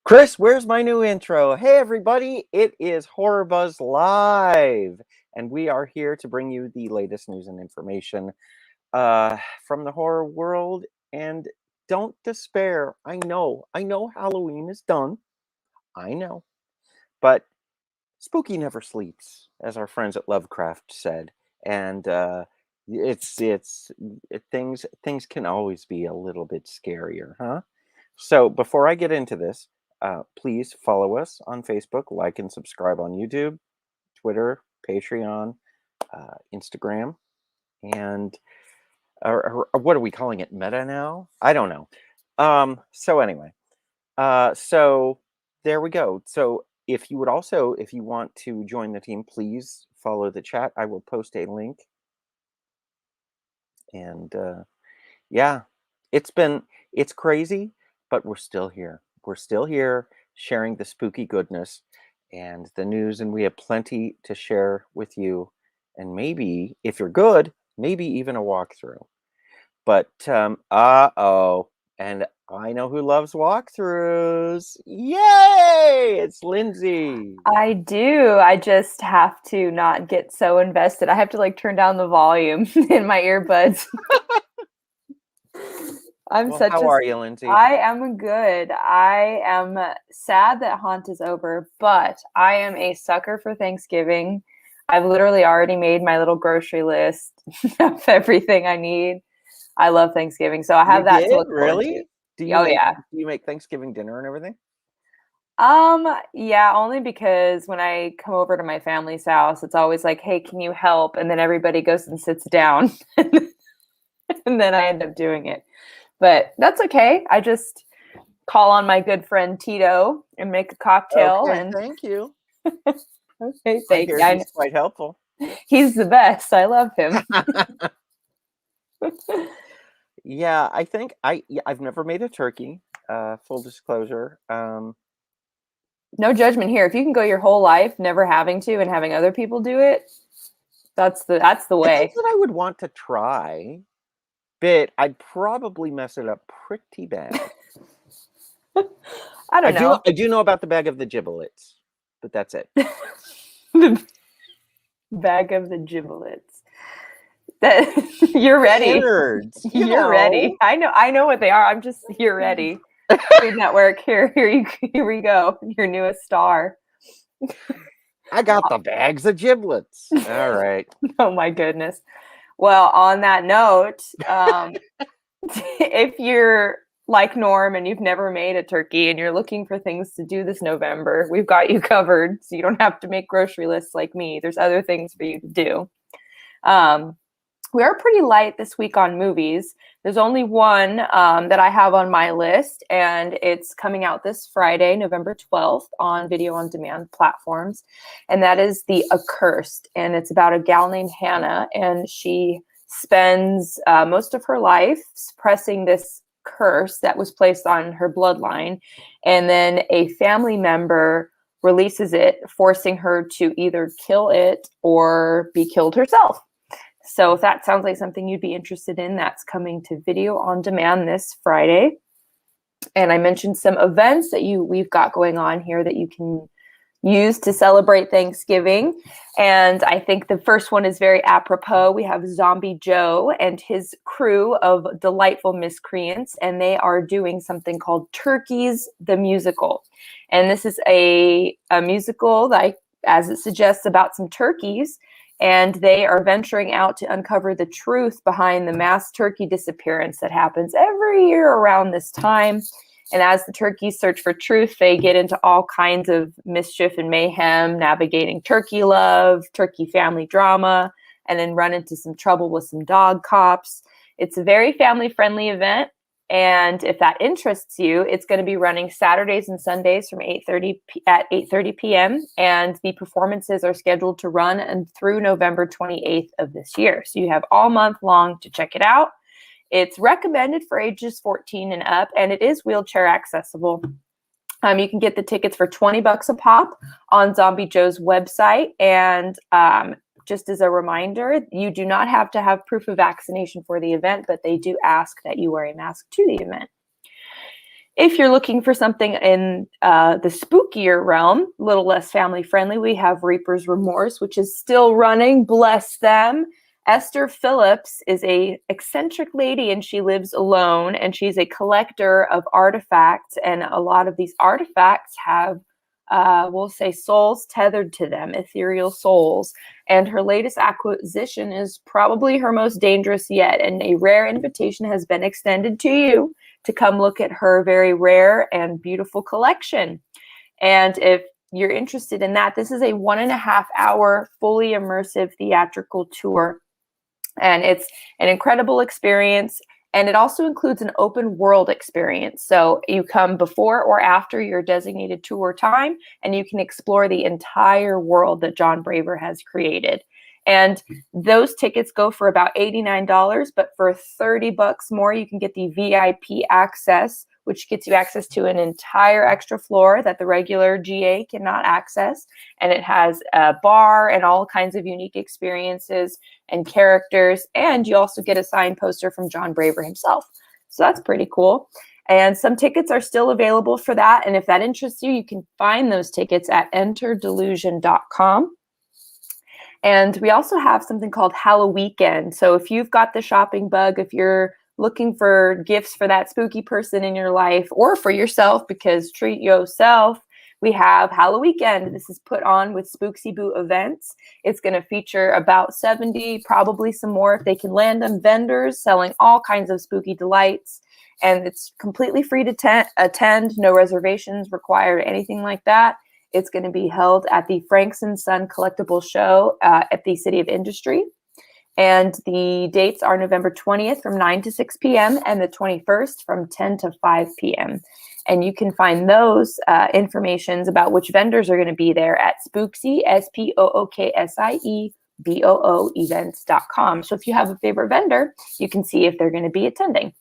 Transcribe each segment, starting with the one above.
Chris, where's my new intro? Hey, everybody, it is HorrorBuzz Live, and we are here to bring you the latest news and information from the horror world. And don't despair. I know Halloween is done. I know. But spooky never sleeps, as our friends at Lovecraft said. And things can always be a little bit scarier, huh? So before I get into this, please follow us on Facebook, like and subscribe on YouTube, Twitter, Patreon, Instagram, and or what are we calling it? Meta now? I don't know. So anyway, so there we go. So if you want to join the team, please follow the chat. I will post a link. And yeah, it's crazy, but we're still here. We're still here sharing the spooky goodness and the news, and we have plenty to share with you. And maybe, if you're good, maybe even a walkthrough. But, and I know who loves walkthroughs. Yay! It's Lindsey. I do. I just have to not get so invested. I have to turn down the volume in my earbuds. How are you, Lindsey? I am good. I am sad that Haunt is over, but I am a sucker for Thanksgiving. I've literally already made my little grocery list of everything I need. I love Thanksgiving, so I have that to look forward to. Do you make Thanksgiving dinner and everything? Yeah, only because when I come over to my family's house, it's always like, hey, can you help? And then everybody goes and sits down. And then I end up doing it. But that's okay. I just call on my good friend Tito and make a cocktail. Okay, and thank you. Okay, thank you. He's quite helpful. He's the best. I love him. Yeah, I think I've never made a turkey. Full disclosure. No judgment here. If you can go your whole life never having to and having other people do it, that's the way. I think that I would want to try, but I'd probably mess it up pretty bad. I don't know. I do know about the bag of the giblets, but that's it. The bag of the giblets. You're ready. Nerds, you're ready. I know what they are. You're ready. Food Network. Here we go. Your newest star. I got the bags of giblets. All right. Oh my goodness. Well, on that note, if you're like Norm and you've never made a turkey and you're looking for things to do this November, we've got you covered. So you don't have to make grocery lists like me. There's other things for you to do. We are pretty light this week on movies. There's only one that I have on my list, and it's coming out this Friday, November 12th, on video on demand platforms. And that is The Accursed. And it's about a gal named Hannah, and she spends most of her life suppressing this curse that was placed on her bloodline. And then a family member releases it, forcing her to either kill it or be killed herself. So if that sounds like something you'd be interested in, that's coming to video on demand this Friday. And I mentioned some events that we've got going on here that you can use to celebrate Thanksgiving. And I think the first one is very apropos. We have Zombie Joe and his crew of delightful miscreants, and they are doing something called Turkeys the Musical. And this is a musical that, as it suggests, about some turkeys. And they are venturing out to uncover the truth behind the mass turkey disappearance that happens every year around this time. And as the turkeys search for truth, they get into all kinds of mischief and mayhem, navigating turkey love, turkey family drama, and then run into some trouble with some dog cops. It's a very family-friendly event. And if that interests you, it's going to be running Saturdays and Sundays from 8:30 p.m. And the performances are scheduled to run and through November 28th of this year. So you have all month long to check it out. It's recommended for ages 14 and up, and it is wheelchair accessible. You can get the tickets for $20 a pop on Zombie Joe's website. And just as a reminder, you do not have to have proof of vaccination for the event, but they do ask that you wear a mask to the event. If you're looking for something in the spookier realm, a little less family friendly, we have Reaper's Remorse, which is still running. Bless them. Esther Phillips is a eccentric lady, and she lives alone, and she's a collector of artifacts, and a lot of these artifacts have we'll say souls tethered to them, ethereal souls. And her latest acquisition is probably her most dangerous yet, and a rare invitation has been extended to you to come look at her very rare and beautiful collection. And if you're interested in that, this is a 1.5 hour fully immersive theatrical tour. And it's an incredible experience. And it also includes an open world experience. So you come before or after your designated tour time, and you can explore the entire world that John Braver has created. And those tickets go for about $89, but for $30 more, you can get the VIP access, which gets you access to an entire extra floor that the regular GA cannot access. And it has a bar and all kinds of unique experiences and characters. And you also get a signed poster from John Braver himself. So that's pretty cool. And some tickets are still available for that. And if that interests you, you can find those tickets at enterdelusion.com. And we also have something called Halloweekend. So if you've got the shopping bug, if you're looking for gifts for that spooky person in your life or for yourself, because treat yourself, we have Halloweekend. This is put on with Spooksy Boo events. It's going to feature about 70, probably some more if they can land them, vendors selling all kinds of spooky delights. And it's completely free to attend, no reservations required, anything like that. It's going to be held at the Franks and Son Collectible Show at the City of Industry. And the dates are November 20th from 9 to 6 p.m. and the 21st from 10 to 5 p.m. And you can find those informations about which vendors are going to be there at Spooksy, SPOOKSIE, BOO events.com. So if you have a favorite vendor, you can see if they're going to be attending.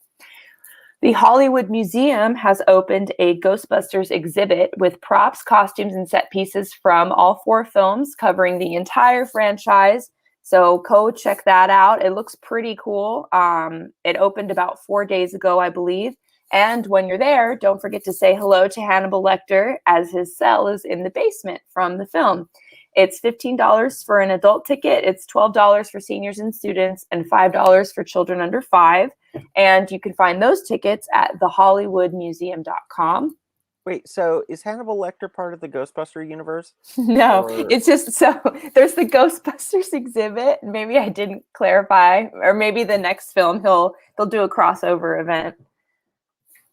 The Hollywood Museum has opened a Ghostbusters exhibit with props, costumes, and set pieces from all 4 films covering the entire franchise. So go check that out. It looks pretty cool. It opened about 4 days ago, I believe. And when you're there, don't forget to say hello to Hannibal Lecter, as his cell is in the basement from the film. It's $15 for an adult ticket. It's $12 for seniors and students, and $5 for children under 5. And you can find those tickets at thehollywoodmuseum.com. Wait, so is Hannibal Lecter part of the Ghostbuster universe? No, it's just, so there's the Ghostbusters exhibit. Maybe I didn't clarify, or maybe the next film they'll do a crossover event.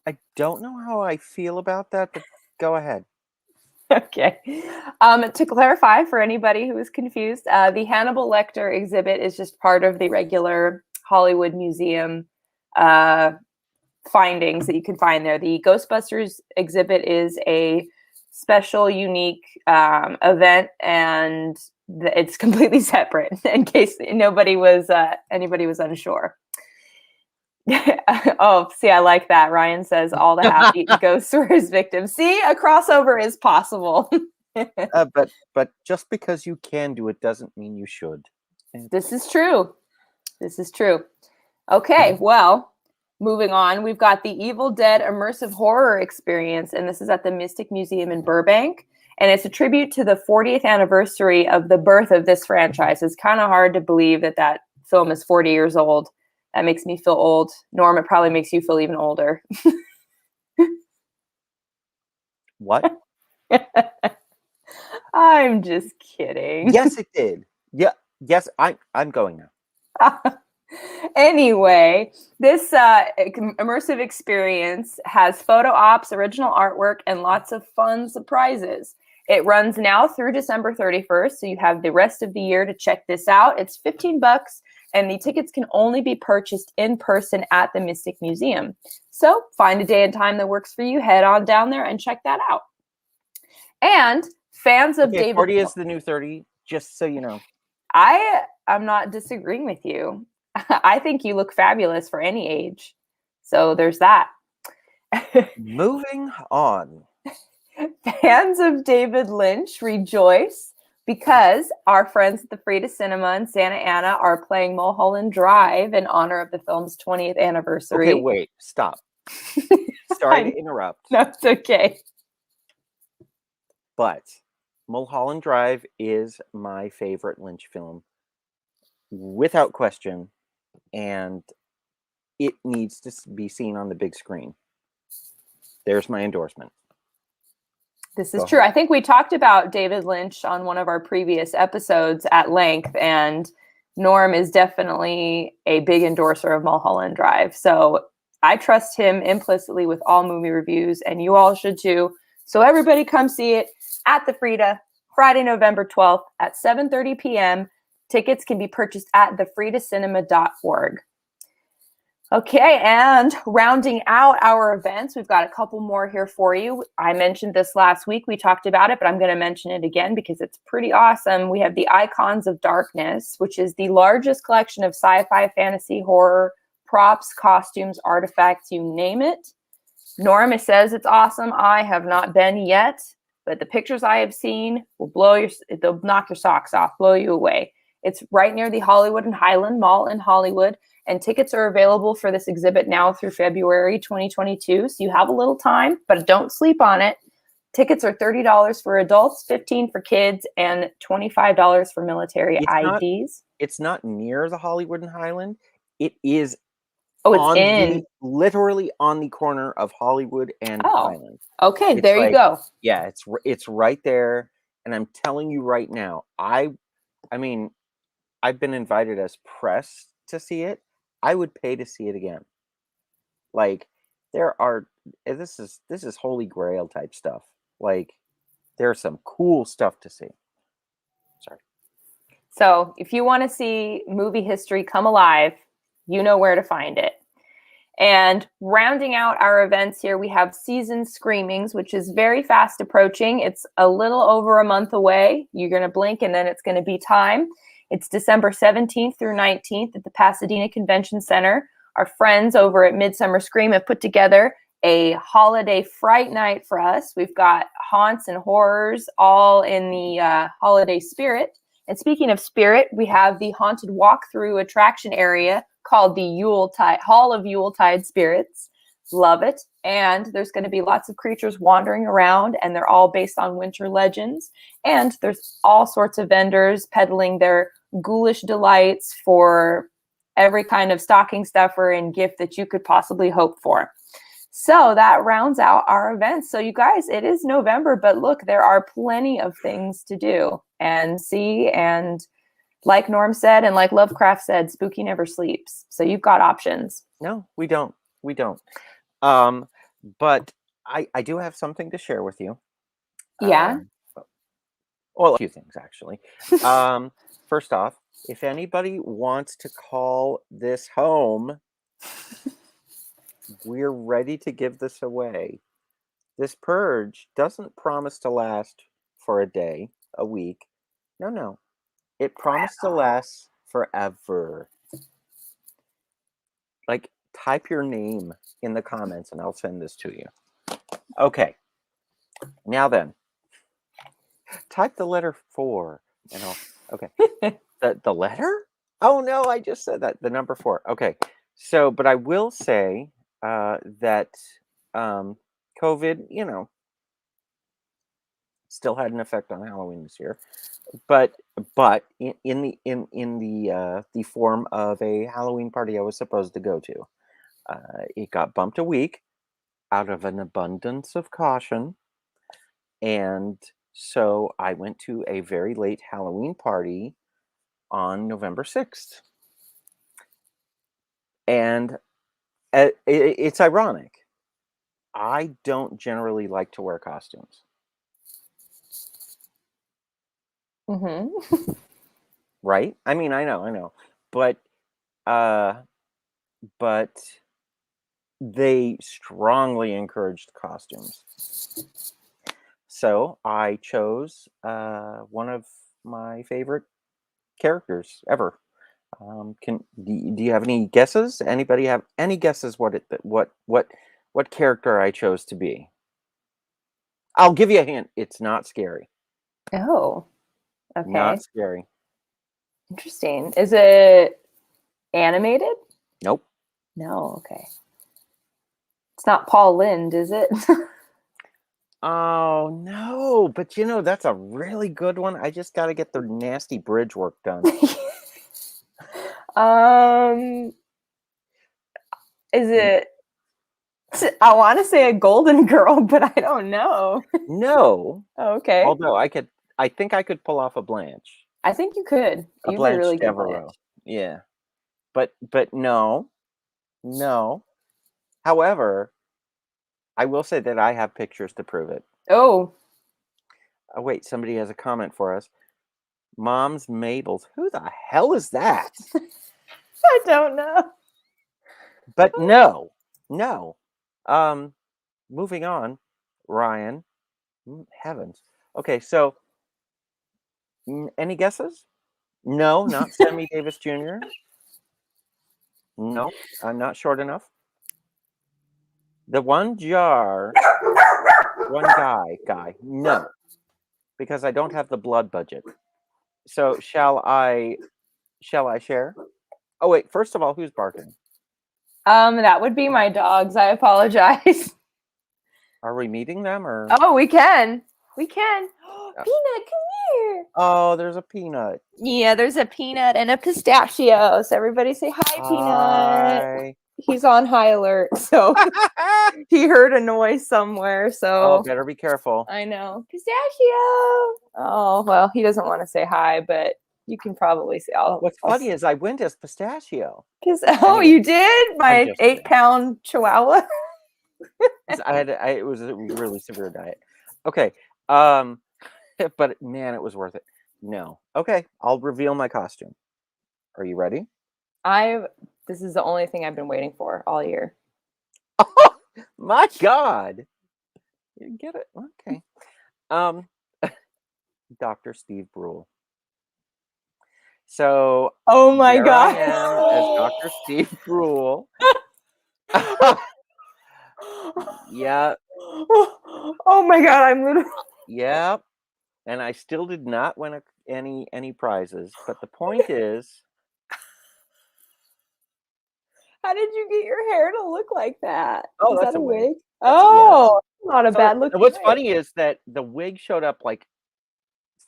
I don't know how I feel about that, but go ahead. Okay. To clarify for anybody who is confused, the Hannibal Lecter exhibit is just part of the regular Hollywood Museum findings that you can find there. The Ghostbusters exhibit is a special, unique event, and it's completely separate in case anybody was unsure. Oh, see, I like that. Ryan says all the half-eaten ghosts were his victims. See, a crossover is possible. But just because you can do it doesn't mean you should. This is true. This is true. Okay, well, moving on, we've got the Evil Dead immersive horror experience, and this is at the Mystic Museum in Burbank. And it's a tribute to the 40th anniversary of the birth of this franchise. It's kind of hard to believe that film is 40 years old. That makes me feel old. Norm, it probably makes you feel even older. What? I'm just kidding. Yes, it did. Yeah. Yes, I'm going now. Anyway, this immersive experience has photo ops, original artwork, and lots of fun surprises. It runs now through December 31st, so you have the rest of the year to check this out. It's $15, and the tickets can only be purchased in person at the Mystic Museum. So find a day and time that works for you. Head on down there and check that out. And fans of David... 40 is the new 30, just so you know. I'm not disagreeing with you. I think you look fabulous for any age. So there's that. Moving on. Fans of David Lynch rejoice because our friends at the Frida Cinema in Santa Ana are playing Mulholland Drive in honor of the film's 20th anniversary. Okay, wait, stop. Sorry to interrupt. That's okay. But Mulholland Drive is my favorite Lynch film, without question, and it needs to be seen on the big screen. There's my endorsement. This is true. I think we talked about David Lynch on one of our previous episodes at length, and Norm is definitely a big endorser of Mulholland Drive. So I trust him implicitly with all movie reviews, and you all should too. So everybody come see it at the Frida, Friday, November 12th at 7:30 p.m. Tickets can be purchased at thefridacinema.org. Okay, and rounding out our events, we've got a couple more here for you. I mentioned this last week. We talked about it, but I'm going to mention it again because it's pretty awesome. We have the Icons of Darkness, which is the largest collection of sci-fi, fantasy, horror, props, costumes, artifacts, you name it. Norm says it's awesome. I have not been yet, but the pictures I have seen they'll knock your socks off, blow you away. It's right near the Hollywood and Highland Mall in Hollywood. And tickets are available for this exhibit now through February 2022. So you have a little time, but don't sleep on it. Tickets are $30 for adults, $15 for kids, and $25 for military IDs. It's not near the Hollywood and Highland. It is literally on the corner of Hollywood and Highland. Okay, it's there you go. Yeah, it's right there. And I'm telling you right now, I mean, I've been invited as press to see it. I would pay to see it again. Like, this is Holy Grail type stuff. Like, there's some cool stuff to see. Sorry. So if you want to see movie history come alive, you know where to find it. And rounding out our events here, we have Season Screamings, which is very fast approaching. It's a little over a month away. You're going to blink and then it's going to be time. It's December 17th through 19th at the Pasadena Convention Center. Our friends over at Midsummer Scream have put together a holiday fright night for us. We've got haunts and horrors all in the holiday spirit. And speaking of spirit, we have the haunted walkthrough attraction area called the Yuletide Hall of Yuletide Spirits. Love it. And there's going to be lots of creatures wandering around, and they're all based on winter legends. And there's all sorts of vendors peddling their ghoulish delights for every kind of stocking stuffer and gift that you could possibly hope for. So that rounds out our events. So you guys, it is November, but look, there are plenty of things to do and see. And like Norm said, and like Lovecraft said, spooky never sleeps. So you've got options. No, we don't. We don't. But I do have something to share with you. Yeah. Well, a few things actually. First off, if anybody wants to call this home, we're ready to give this away. This purge doesn't promise to last for a day, a week. No. It promised to last forever. Like, type your name in the comments and I'll send this to you. Okay. Now then, type the letter 4 and I'll, okay. The letter? Oh no, I just said that. The number 4. Okay. So, but I will say that COVID, still had an effect on Halloween this year. But in the form of a Halloween party I was supposed to go to. It got bumped a week out of an abundance of caution. And so I went to a very late Halloween party on November 6th. And it's ironic. I don't generally like to wear costumes. Mm-hmm. Right? I mean, I know. But they strongly encouraged costumes. So I chose one of my favorite characters ever. Do you have any guesses? Anybody have any guesses what character I chose to be? I'll give you a hint. It's not scary. Oh, okay. Not scary. Interesting. Is it animated? Nope. No, okay. It's not Paul Lind, is it? Oh no, but that's a really good one. I just got to get the nasty bridge work done. Is it? I want to say a Golden Girl, but I don't know. No. Oh, okay. Although I think I could pull off a Blanche. I think you could. A You'd be Blanche really good Devereaux. Blanche. Yeah. But no. However, I will say that I have pictures to prove it. Oh. Oh wait, somebody has a comment for us. Mom's Mabel's. Who the hell is that? I don't know. But no. Moving on, Ryan. Heavens. Okay, so any guesses? No, not Sammy Davis Jr. No, I'm not short enough. The one jar, one guy. No, because I don't have the blood budget. So shall I share? Oh wait, first of all, who's barking? That would be my dogs. I apologize. Are we meeting them or? Oh, we can. We can. Peanut, come here. Oh, there's a Peanut. Yeah, there's a Peanut and a Pistachio. So everybody say hi, Peanut. Hi. He's on high alert, so he heard a noise somewhere. So better be careful. I know. Pistachio. Oh, well, he doesn't want to say hi, but you can probably say. What's funny is I went as Pistachio. Anyway, you did? My 8-pound Chihuahua. It was a really severe diet. Okay. But man, it was worth it. No. Okay, I'll reveal my costume. Are you ready? This is the only thing I've been waiting for all year. Oh my God. You get it? Okay. Dr. Steve Brule. So oh my God. I am as Dr. Steve Brule. Yeah. Oh my God, I'm literally. Yep. And I still did not win any prizes. But the point is, how did you get your hair to look like that? Oh, is that's that a wig. Oh, not a bad look. What's funny is that the wig showed up like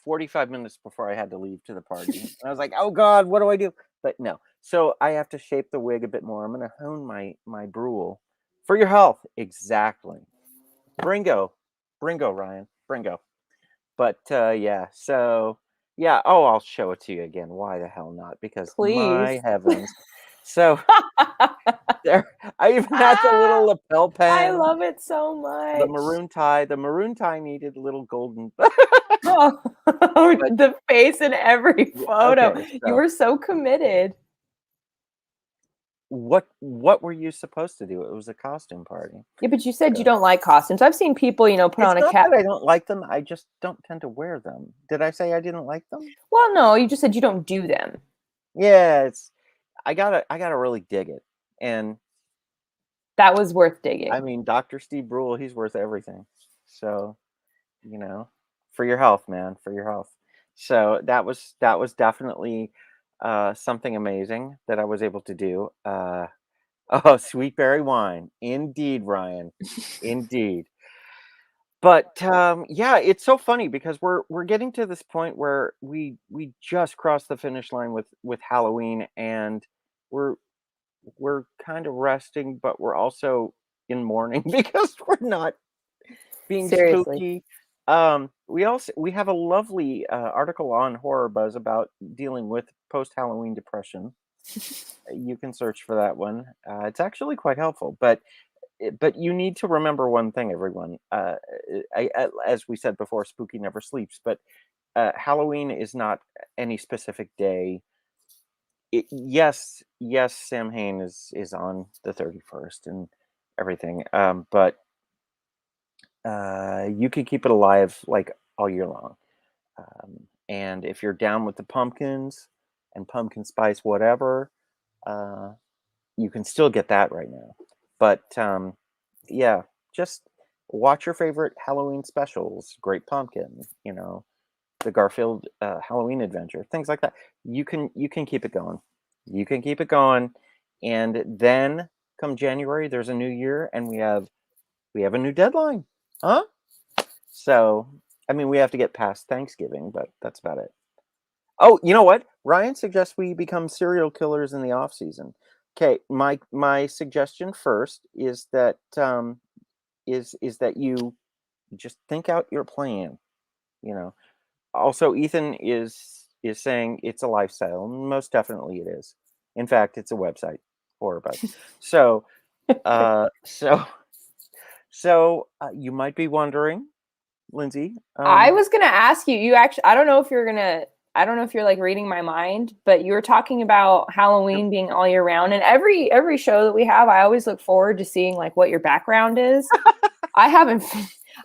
45 minutes before I had to leave to the party. And I was like, oh God, what do I do? But no. So I have to shape the wig a bit more. I'm going to hone my Brule. For your health. Exactly. Bringo, Ryan. Bringo. But yeah, so yeah. Oh, I'll show it to you again. Why the hell not? Because my heavens. So there, I even had the little lapel pen. I love it so much. The maroon tie. The maroon tie needed a little golden. The face in every photo. Okay, so. You were so committed. What were you supposed to do? It was a costume party. Yeah, but you said you don't like costumes. I've seen people, put on a cap. I don't like them. I just don't tend to wear them. Did I say I didn't like them? Well, no, you just said you don't do them. Yeah, I gotta really dig it. And that was worth digging. I mean, Dr. Steve Brule, he's worth everything. So, for your health, man, for your health. So that was definitely something amazing that I was able to do. Sweet berry wine. Indeed, Ryan. Indeed. But yeah, it's so funny because we're getting to this point where we just crossed the finish line with Halloween, and we're kind of resting, but we're also in mourning because we're not being spooky. We have a lovely article on HorrorBuzz about dealing with post-Halloween depression. You can search for that one. It's actually quite helpful, but you need to remember one thing, everyone. As we said before, spooky never sleeps, but Halloween is not any specific day. Yes, Samhain is on the 31st and everything, but you can keep it alive like all year long. And if you're down with the pumpkins and pumpkin spice, whatever, you can still get that right now. But yeah, just watch your favorite Halloween specials. Great Pumpkin, the Garfield Halloween Adventure, things like that. You can keep it going. You can keep it going, and then come January, there's a new year, and we have a new deadline, huh? So, I mean, we have to get past Thanksgiving, but that's about it. Oh, you know what? Ryan suggests we become serial killers in the off season. Okay, my suggestion first is that is that you just think out your plan. You know. Also, Ethan is saying it's a lifestyle. Most definitely, it is. In fact, it's a website, HorrorBuzz. So, uh, so, you might be wondering, Lindsay. I was gonna ask you. You actually, I don't know if you're gonna. I don't know if you're like reading my mind, but you were talking about Halloween being all year round, and every show that we have, I always look forward to seeing like what your background is. I haven't.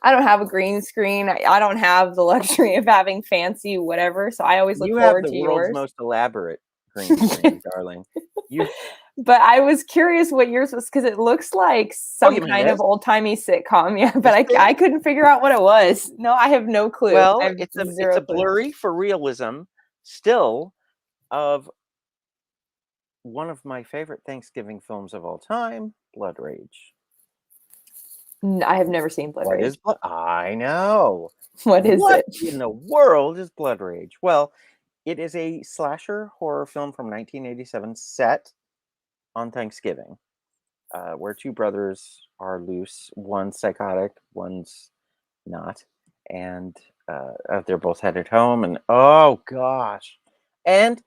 I don't have a green screen. I don't have the luxury of having fancy whatever. So I always look You have forward the to world's yours. most elaborate green screen, darling. You. But I was curious what yours was because it looks like some You mean kind this? of old timey sitcom. Yeah, but This thing? I couldn't figure out what it was. No, I have no clue. I Well, have it's zero a clue. blurry for realism still of one of my favorite Thanksgiving films of all time, Blood Rage. I have never seen Blood What Rage. is Blood? I know. What is What it? in the world is Blood Rage? Well, it is a slasher horror film from 1987 set on Thanksgiving, where two brothers are loose. One's psychotic, one's not. And they're both headed home. And oh gosh. And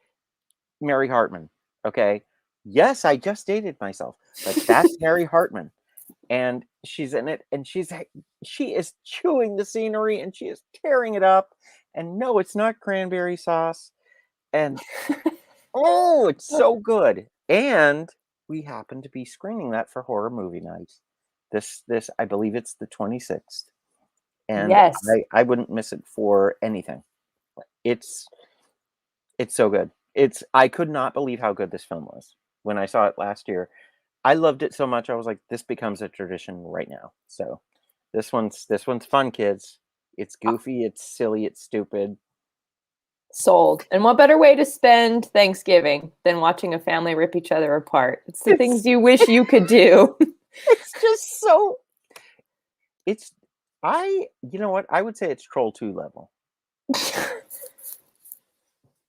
Mary Hartman. Okay. Yes, I just dated myself, but that's Mary Hartman. And she's in it, and she is chewing the scenery, and she is tearing it up. And no, it's not cranberry sauce. And oh, it's so good. And we happen to be screening that for horror movie night. This I believe it's the 26th. And Yes. I wouldn't miss it for anything. It's so good. I could not believe how good this film was when I saw it last year. I loved it so much. I was like, this becomes a tradition right now. So this one's fun, kids. It's goofy, it's silly, it's stupid. Sold. And what better way to spend Thanksgiving than watching a family rip each other apart? It's the things you wish you could do. It's just so. You know what? I would say it's Troll 2 level.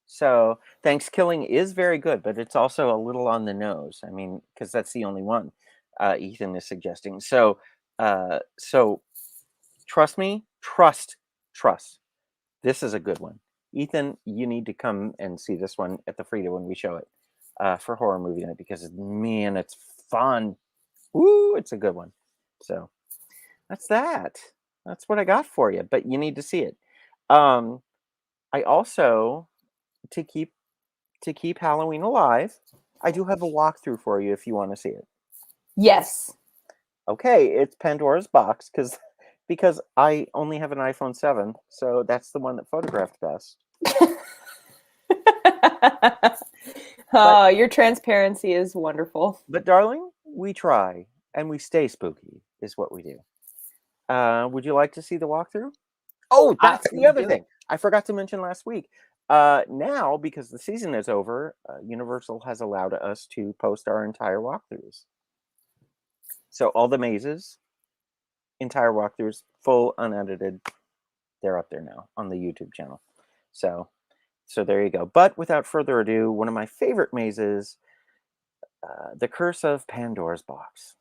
So Thanksgiving is very good, but it's also a little on the nose. I mean, because that's the only one Ethan is suggesting. So trust me, trust. This is a good one. Ethan, you need to come and see this one at the Frida when we show it for horror movie night, because man, it's fun. Woo, it's a good one. So that's that. That's what I got for you, but you need to see it. I also, to keep Halloween alive, I do have a walkthrough for you if you want to see it. Yes. Okay, it's Pandora's Box because I only have an iPhone 7, so that's the one that photographed best. Oh, your transparency is wonderful. But darling, we try and we stay spooky is what we do. Would you like to see the walkthrough? Oh, that's the other thing I forgot to mention last week. Now, because the season is over, Universal has allowed us to post our entire walkthroughs. So all the mazes, entire walkthroughs, full unedited, they're up there now on the YouTube channel. So there you go. But without further ado, one of my favorite mazes, The Curse of Pandora's Box.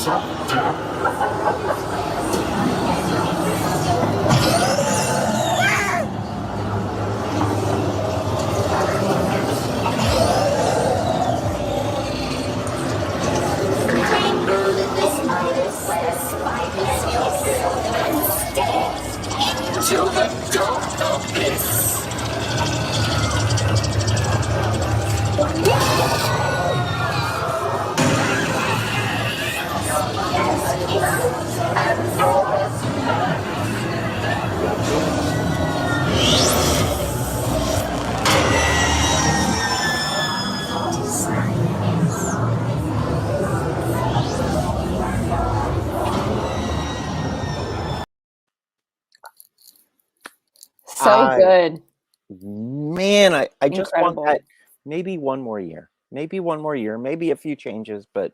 So good. Man, I just want Incredible. that maybe one more year. Maybe one more year. Maybe a few changes, but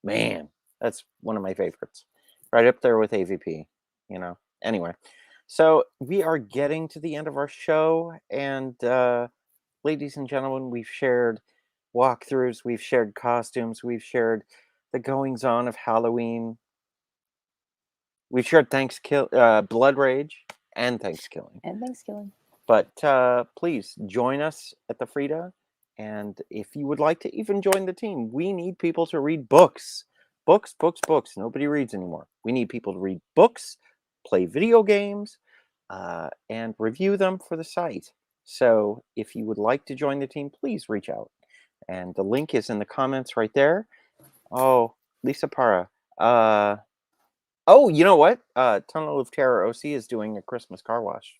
man, that's one of my favorites. Right up there with AVP, you know. Anyway, so we are getting to the end of our show, and ladies and gentlemen, we've shared walkthroughs, we've shared costumes, we've shared the goings on of Halloween. We've shared Blood Rage and Thanksgiving. And Thanksgiving. But please join us at the Frida. And if you would like to even join the team, we need people to read books. Books, books, books. Nobody reads anymore. We need people to read books, play video games, and review them for the site. So if you would like to join the team, please reach out. And the link is in the comments right there. Oh, Lisa Para. Oh, you know what? Tunnel of Terror OC is doing a Christmas car wash.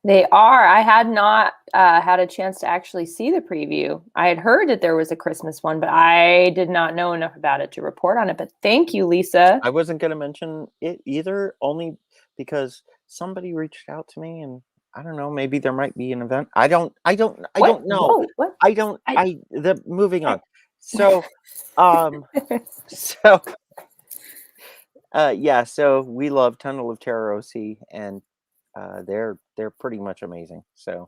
They are. I had not had a chance to actually see the preview. I had heard that there was a Christmas one, but I did not know enough about it to report on it. But thank you, Lisa. I wasn't going to mention it either, only because somebody reached out to me, and I don't know, maybe there might be an event. I don't know. Whoa, what? Moving on. So, so, yeah, so we love Tunnel of Terror OC, and they're pretty much amazing. So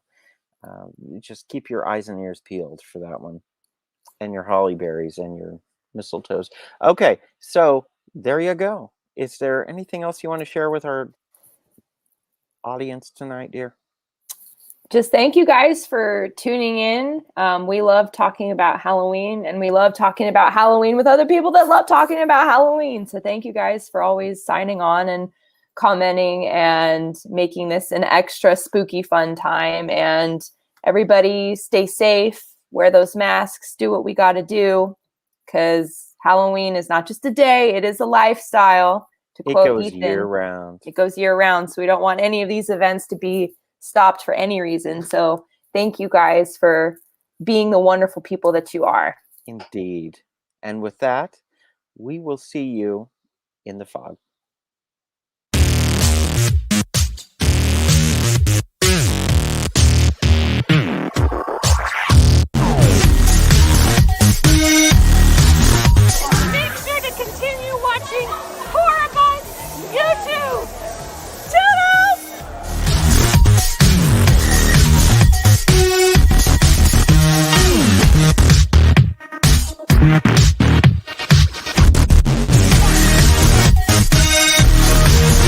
just keep your eyes and ears peeled for that one, and your holly berries and your mistletoes. Okay, so there you go. Is there anything else you want to share with our audience tonight, dear? Just thank you guys for tuning in. We love talking about Halloween, and we love talking about Halloween with other people that love talking about Halloween. So thank you guys for always signing on and commenting and making this an extra spooky fun time. And everybody stay safe, wear those masks, do what we got to do, because Halloween is not just a day, it is a lifestyle. To quote It goes Ethan, year round. It goes year round. So we don't want any of these events to be stopped for any reason. So thank you guys for being the wonderful people that you are. Indeed. And with that, we will see you in the fog.